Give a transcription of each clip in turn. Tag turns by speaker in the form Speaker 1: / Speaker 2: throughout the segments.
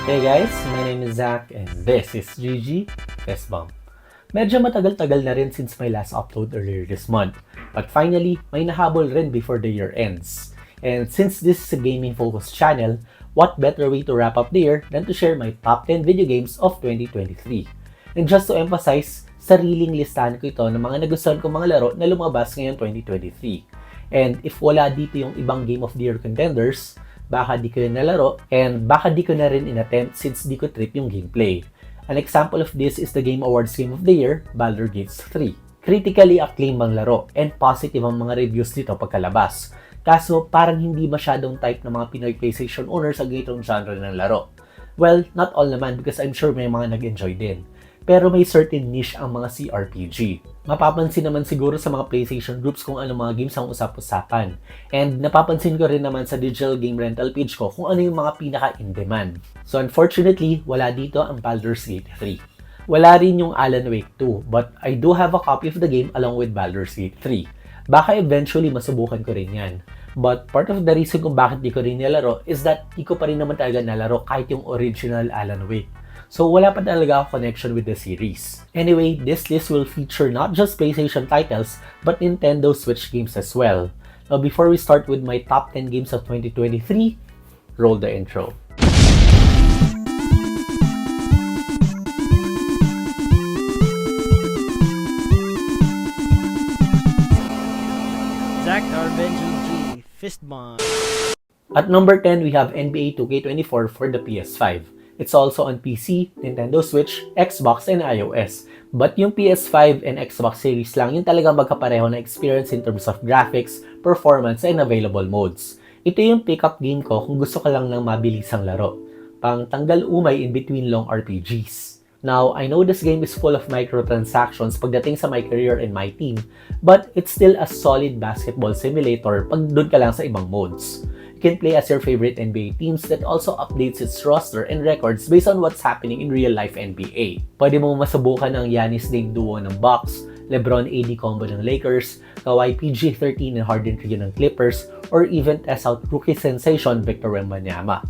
Speaker 1: Hey guys, my name is Zach and this is GG Test Bump. Medyo matagal-tagal na rin since my last upload earlier this month. But finally, may nahabol rin before the year ends. And since this is a gaming-focused channel, what better way to wrap up the year than to share my top 10 video games of 2023. And just to emphasize, sariling listahan ko ito ng mga nagustuhan kong mga laro na lumabas ngayong 2023. And if wala dito yung ibang Game of the Year contenders, baka di ko rin nalaro, and baka di ko na rin inattempt since di ko trip yung gameplay. An example of this is the Game Awards Game of the Year, Baldur's Gate 3. Critically acclaimed ang laro, and positive ang mga reviews nito pagkalabas. Kaso, parang hindi masyadong type ng mga Pinoy PlayStation owners sa ganitong genre ng laro. Well, not all naman because I'm sure may mga nag-enjoy din. Pero may certain niche ang mga CRPG. Mapapansin naman siguro sa mga PlayStation groups kung ano mga games ang usap-usapan. And napapansin ko rin naman sa digital game rental page ko kung ano yung mga pinaka-in-demand. So unfortunately, wala dito ang Baldur's Gate 3. Wala rin yung Alan Wake 2, but I do have a copy of the game along with Baldur's Gate 3. Baka eventually masubukan ko rin yan. But part of the reason kung bakit di ko rin nilaro is that di ko pa rin naman talaga nalaro kahit yung original Alan Wake. So wala pa talaga ako connection with the series. Anyway, this list will feature not just PlayStation titles, but Nintendo Switch games as well. Now before we start with my top 10 games of 2023, roll the intro.
Speaker 2: Zach Arbenji G. Fistbomb.
Speaker 1: At number 10, we have NBA 2K24 for the PS5. It's also on PC, Nintendo Switch, Xbox, and iOS. But yung PS5 and Xbox series lang yung talagang magkapareho na experience in terms of graphics, performance, and available modes. Ito yung pick-up game ko kung gusto ka lang ng mabilisang laro. Pang tanggal umay in between long RPGs. Now, I know this game is full of microtransactions pagdating sa my career and my team, but it's still a solid basketball simulator pag doon ka lang sa ibang modes. You can play as your favorite NBA teams that also updates its roster and records based on what's happening in real-life NBA. Pwede mo masubukan ang Giannis-Dame duo ng Bucks, LeBron-AD combo ng Lakers, Kawhi PG-13 and Harden trio ng Clippers, or even test out rookie sensation Victor Wembanyama.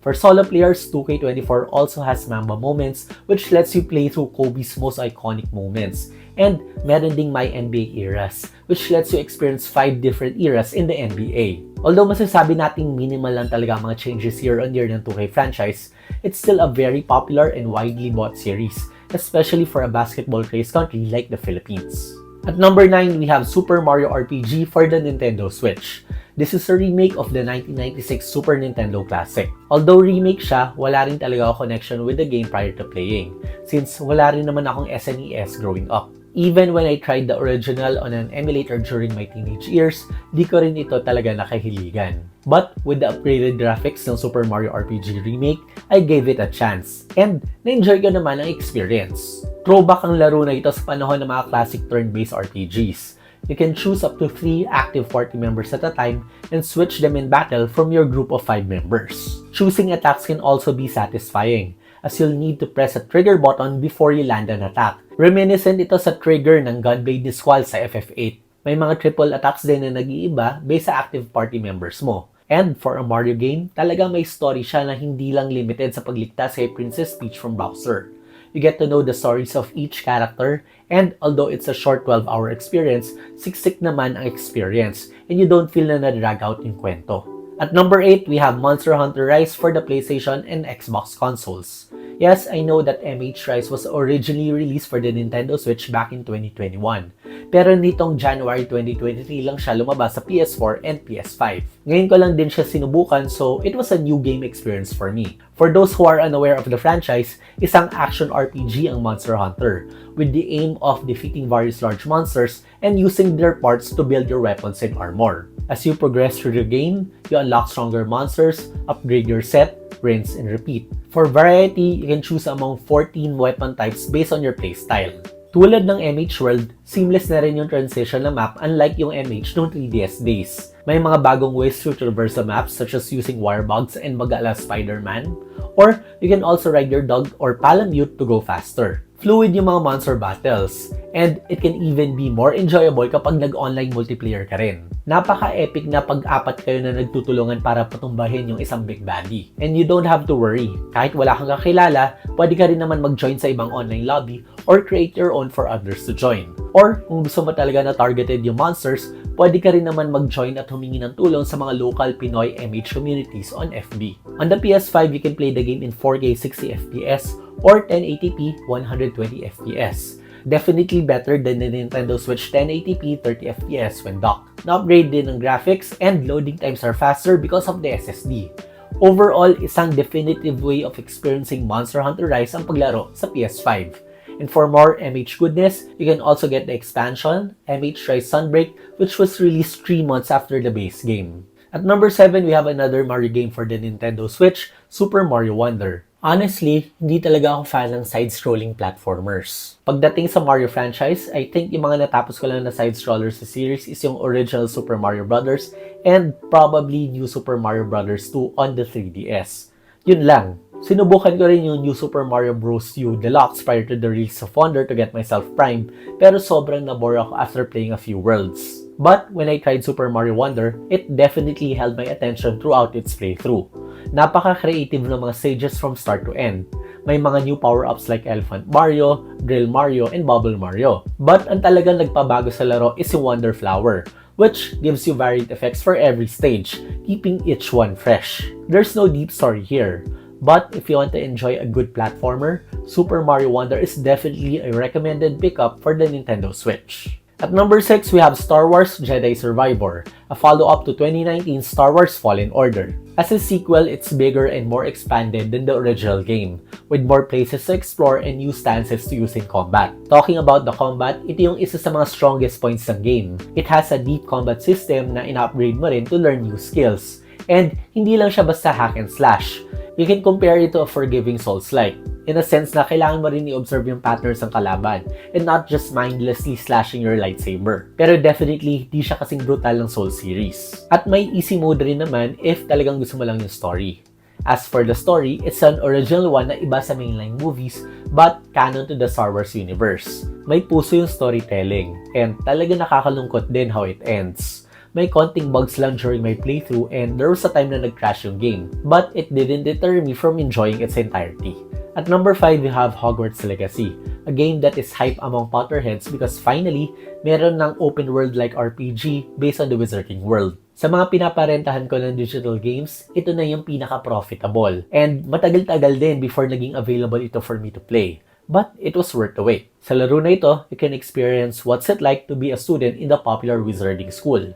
Speaker 1: For solo players, 2K24 also has Mamba Moments, which lets you play through Kobe's most iconic moments. And meron ding My NBA Eras, which lets you experience 5 different eras in the NBA. Although masasabi nating minimal lang talaga mga changes year on year ng 2K franchise, it's still a very popular and widely bought series, especially for a basketball-crazed country like the Philippines. At number 9, we have Super Mario RPG for the Nintendo Switch. This is a remake of the 1996 Super Nintendo Classic. Although remake siya, wala rin talaga ako connection with the game prior to playing, since wala rin naman akong SNES growing up. Even when I tried the original on an emulator during my teenage years, di ko rin ito talaga nakahiligan. But with the upgraded graphics ng Super Mario RPG Remake, I gave it a chance. And na-enjoy ko naman ang experience. Throwback ang laro na ito sa panahon ng mga classic turn-based RPGs. You can choose up to 3 active party members at a time and switch them in battle from your group of 5 members. Choosing attacks can also be satisfying, as you'll need to press a trigger button before you land an attack. Reminiscent ito sa trigger ng Gunblade ni Squall sa FF8. May mga triple attacks din na nag-iiba based sa active party members mo. And for a Mario game, talagang may story siya na hindi lang limited sa pagligtas kay Princess Peach from Bowser. You get to know the stories of each character, and although it's a short 12-hour experience, siksik naman ang experience, and you don't feel na na-drag out yung kwento. At number 8, we have Monster Hunter Rise for the PlayStation and Xbox consoles. Yes, I know that MH Rise was originally released for the Nintendo Switch back in 2021. Pero nitong January 2023 lang siya lumabas sa PS4 and PS5. Ngayon ko lang din siya sinubukan, so it was a new game experience for me. For those who are unaware of the franchise, isang action RPG ang Monster Hunter, with the aim of defeating various large monsters and using their parts to build your weapons and armor. As you progress through the game, you unlock stronger monsters, upgrade your set, rinse and repeat. For variety, you can choose among 14 weapon types based on your playstyle. Tulad ng MH World, seamless na rin yung transition ng map unlike yung MH noong 3DS days. May mga bagong ways to traverse the maps such as using wirebugs and mag-ala Spider-Man, or you can also ride your dog or palamute to go faster. Fluid yung mga monster battles, and it can even be more enjoyable kapag nag-online multiplayer ka rin. Napaka-epic na pag-apat kayo na nagtutulungan para patumbahin yung isang big baddie. And you don't have to worry, kahit wala kang kakilala, pwede ka rin naman mag-join sa ibang online lobby or create your own for others to join. Or kung gusto mo talaga na targeted yung monsters, pwede ka rin naman mag-join at humingi ng tulong sa mga local Pinoy MH communities on FB. On the PS5, you can play the game in 4K 60fps or 1080p 120fps. Definitely better than the Nintendo Switch 1080p 30fps when docked. Na-upgrade din ng graphics and loading times are faster because of the SSD. Overall, isang definitive way of experiencing Monster Hunter Rise ang paglaro sa PS5. And for more MH goodness, you can also get the expansion, MH Rise Sunbreak, which was released 3 months after the base game. At number 7, we have another Mario game for the Nintendo Switch, Super Mario Wonder. Honestly, hindi talaga ako fan ng side-scrolling platformers. Pagdating sa Mario franchise, I think yung mga natapos ko lang na side-scrollers sa series is yung original Super Mario Bros. And probably New Super Mario Bros. 2 on the 3DS. Yun lang. Sinubukan ko rin yung New Super Mario Bros. U Deluxe prior to the release of Wonder to get myself primed, pero sobrang nabore ako after playing a few worlds. But when I tried Super Mario Wonder, it definitely held my attention throughout its playthrough. Napaka-creative ng mga stages from start to end. May mga new power-ups like Elephant Mario, Drill Mario, and Bubble Mario. But ang talagang nagpabago sa laro is yung Wonder Flower, which gives you varied effects for every stage, keeping each one fresh. There's no deep story here. But if you want to enjoy a good platformer, Super Mario Wonder is definitely a recommended pickup for the Nintendo Switch. At number 6, we have Star Wars Jedi Survivor, a follow-up to 2019's Star Wars Fallen Order. As a sequel, it's bigger and more expanded than the original game, with more places to explore and new stances to use in combat. Talking about the combat, ito yung isa sa mga strongest points ng game. It has a deep combat system na in-upgrade mo rin to learn new skills. And hindi lang siya basta hack and slash. You can compare it to a forgiving Souls-like. In a sense na kailangan mo rin i-observe yung patterns ng kalaban and not just mindlessly slashing your lightsaber. Pero definitely, di siya kasing brutal ng Souls series. At may easy mode rin naman if talagang gusto mo lang yung story. As for the story, it's an original one na iba sa mainline movies but canon to the Star Wars universe. May puso yung storytelling and talaga nakakalungkot din how it ends. May konting bugs lang during my playthrough and there was a time na nag-crash yung game, but it didn't deter me from enjoying its entirety. At number 5, we have Hogwarts Legacy, a game that is hype among Potterheads because finally, meron ng open world-like RPG based on the Wizarding World. Sa mga pinaparentahan ko ng digital games, ito na yung pinaka-profitable. And matagal-tagal din before naging available ito for me to play. But it was worth the wait. Sa laro na ito, you can experience what's it like to be a student in the popular Wizarding School.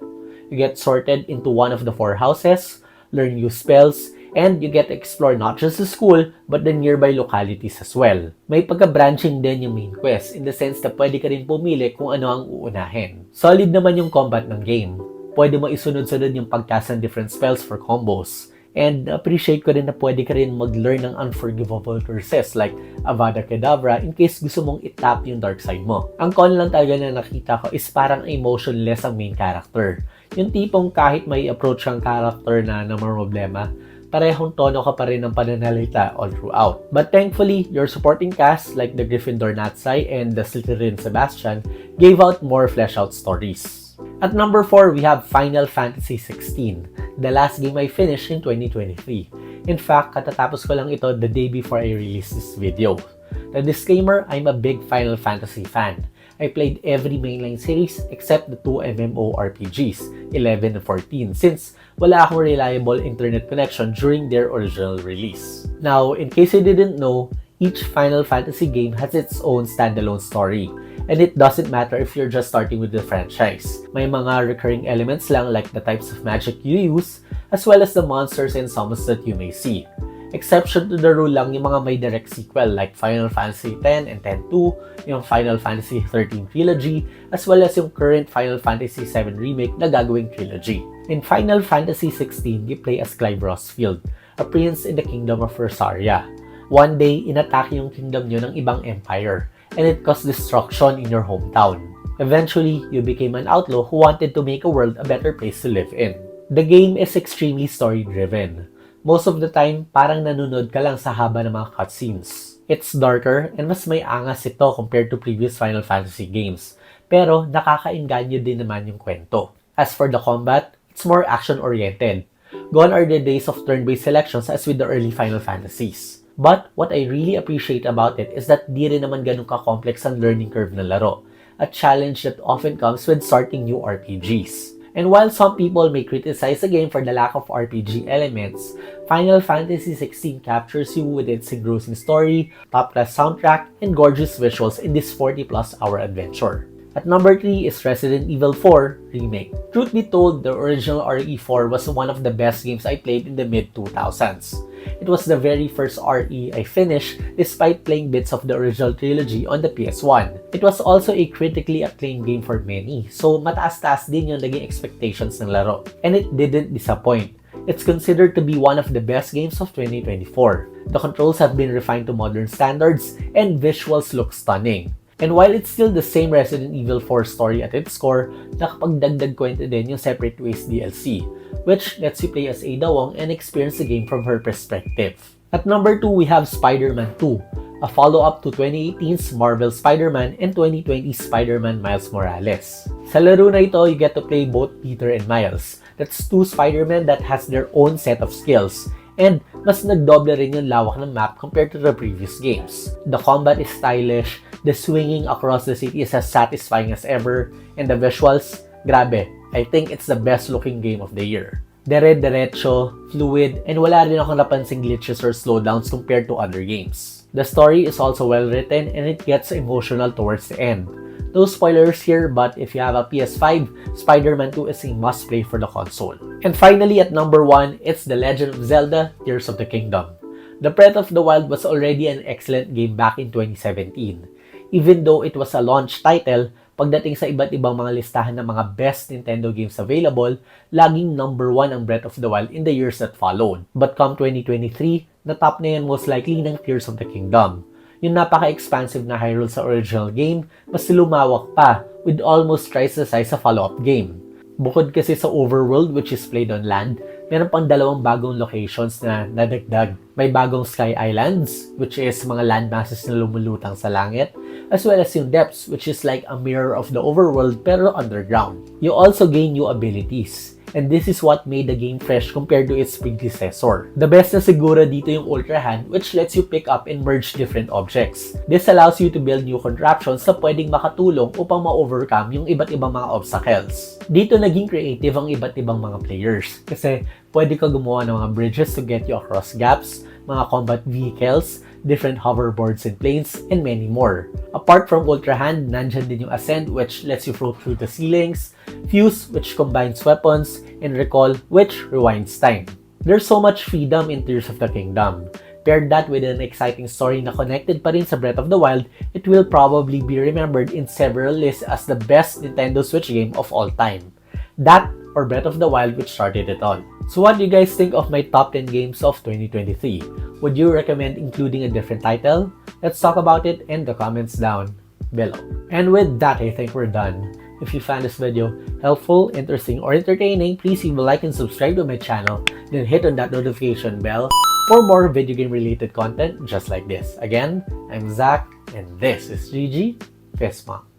Speaker 1: You get sorted into one of the 4 houses, learn new spells, and you get to explore not just the school, but the nearby localities as well. May pagka-branching din yung main quest in the sense na pwede ka rin pumili kung ano ang uunahin. Solid naman yung combat ng game. Pwede mo isunod-sunod yung pagcast ng different spells for combos. And appreciate ko rin na pwede ka rin mag-learn ng unforgivable curses like Avada Kedavra in case gusto mong itap yung dark side mo. Ang con lang talaga na nakita ko is parang emotionless ang main character. Yung tipong kahit may approach ang character na problema, parehong tono ka pa rin ng pananalita all throughout. But thankfully, your supporting cast like the Gryffindor Natsai and the Slytherin Sebastian gave out more fleshed-out stories. At number 4, we have Final Fantasy XVI, the last game I finished in 2023. In fact, katatapos ko lang ito the day before I released this video. The disclaimer, I'm a big Final Fantasy fan. I played every mainline series except the 2 MMORPGs, 11 and 14, since wala akong reliable internet connection during their original release. Now, in case you didn't know, each Final Fantasy game has its own standalone story, and it doesn't matter if you're just starting with the franchise. May mga recurring elements lang like the types of magic you use, as well as the monsters and summons that you may see. Exception to the rule lang yung mga may direct sequel like Final Fantasy X and X-2, yung Final Fantasy XIII Trilogy, as well as yung current Final Fantasy VII Remake na gagawing trilogy. In Final Fantasy XVI, you play as Clive Rosfield, a prince in the kingdom of Rosaria. One day, inatake yung kingdom nyo ng ibang empire, and it caused destruction in your hometown. Eventually, you became an outlaw who wanted to make a world a better place to live in. The game is extremely story-driven. Most of the time, parang nanonood ka lang sa haba ng mga cutscenes. It's darker and mas may angas ito compared to previous Final Fantasy games. Pero nakakainganyo din naman yung kwento. As for the combat, it's more action-oriented. Gone are the days of turn-based selections as with the early Final Fantasies. But what I really appreciate about it is that di rin naman ganun ka-complex ang learning curve ng laro. A challenge that often comes with starting new RPGs. And while some people may criticize the game for the lack of RPG elements, Final Fantasy XVI captures you with its engrossing story, top-class soundtrack, and gorgeous visuals in this 40-plus hour adventure. At number 3 is Resident Evil 4 Remake. Truth be told, the original RE4 was one of the best games I played in the mid-2000s. It was the very first RE I finished despite playing bits of the original trilogy on the PS1. It was also a critically acclaimed game for many, so mataas-taas din yung naging expectations ng laro. And it didn't disappoint. It's considered to be one of the best games of 2024. The controls have been refined to modern standards, and visuals look stunning. And while it's still the same Resident Evil 4 story at its core, nakapagdagdag kwento din yung Separate Ways DLC, which lets you play as Ada Wong and experience the game from her perspective. At number 2, we have SpiderMan II, a follow-up to 2018's Marvel Spider-Man and 2020's Spider-Man Miles Morales. Sa laro na ito, you get to play both Peter and Miles. That's two Spider-Men that has their own set of skills. And mas nagdoble rin yung lawak ng map compared to the previous games. The combat is stylish, the swinging across the city is as satisfying as ever, and the visuals, grabe, I think it's the best looking game of the year. Dire-diretso, fluid, and wala rin akong napansing glitches or slowdowns compared to other games. The story is also well written and it gets emotional towards the end. No spoilers here, but if you have a PS5, Spider-Man 2 is a must-play for the console. And finally, at number 1, it's The Legend of Zelda, Tears of the Kingdom. The Breath of the Wild was already an excellent game back in 2017. Even though it was a launch title, pagdating sa iba't ibang mga listahan ng mga best Nintendo games available, laging number 1 ang Breath of the Wild in the years that followed. But come 2023, natop na yan most likely ng Tears of the Kingdom. Yung napaka-expansive na Hyrule sa original game, mas lumawak pa with almost twice the size sa follow-up game. Bukod kasi sa overworld which is played on land, meron pang dalawang bagong locations na nadagdag. May bagong Sky Islands, which is mga landmasses na lumulutang sa langit, as well as yung depths, which is like a mirror of the overworld pero underground. You also gain new abilities. And this is what made the game fresh compared to its predecessor. The best na siguro dito yung Ultra Hand, which lets you pick up and merge different objects. This allows you to build new contraptions na pwedeng makatulong upang ma-overcome yung iba't ibang mga obstacles. Dito naging creative ang iba't ibang mga players. Kasi pwede ka gumawa ng mga bridges to get you across gaps, mga combat vehicles, different hoverboards and planes, and many more. Apart from Ultra Hand, nandyan din yung Ascend, which lets you float through the ceilings, Fuse, which combines weapons, and Recall, which rewinds time. There's so much freedom in Tears of the Kingdom. Paired that with an exciting story na connected pa rin sa Breath of the Wild, it will probably be remembered in several lists as the best Nintendo Switch game of all time. That or Breath of the Wild, which started it all. So what do you guys think of my top 10 games of 2023? Would you recommend including a different title? Let's talk about it in the comments down below. And with that, I think we're done. If you found this video helpful, interesting, or entertaining, please leave a like and subscribe to my channel. Then hit on that notification bell for more video game related content just like this. Again, I'm Zach, and this is GG Fistmonk.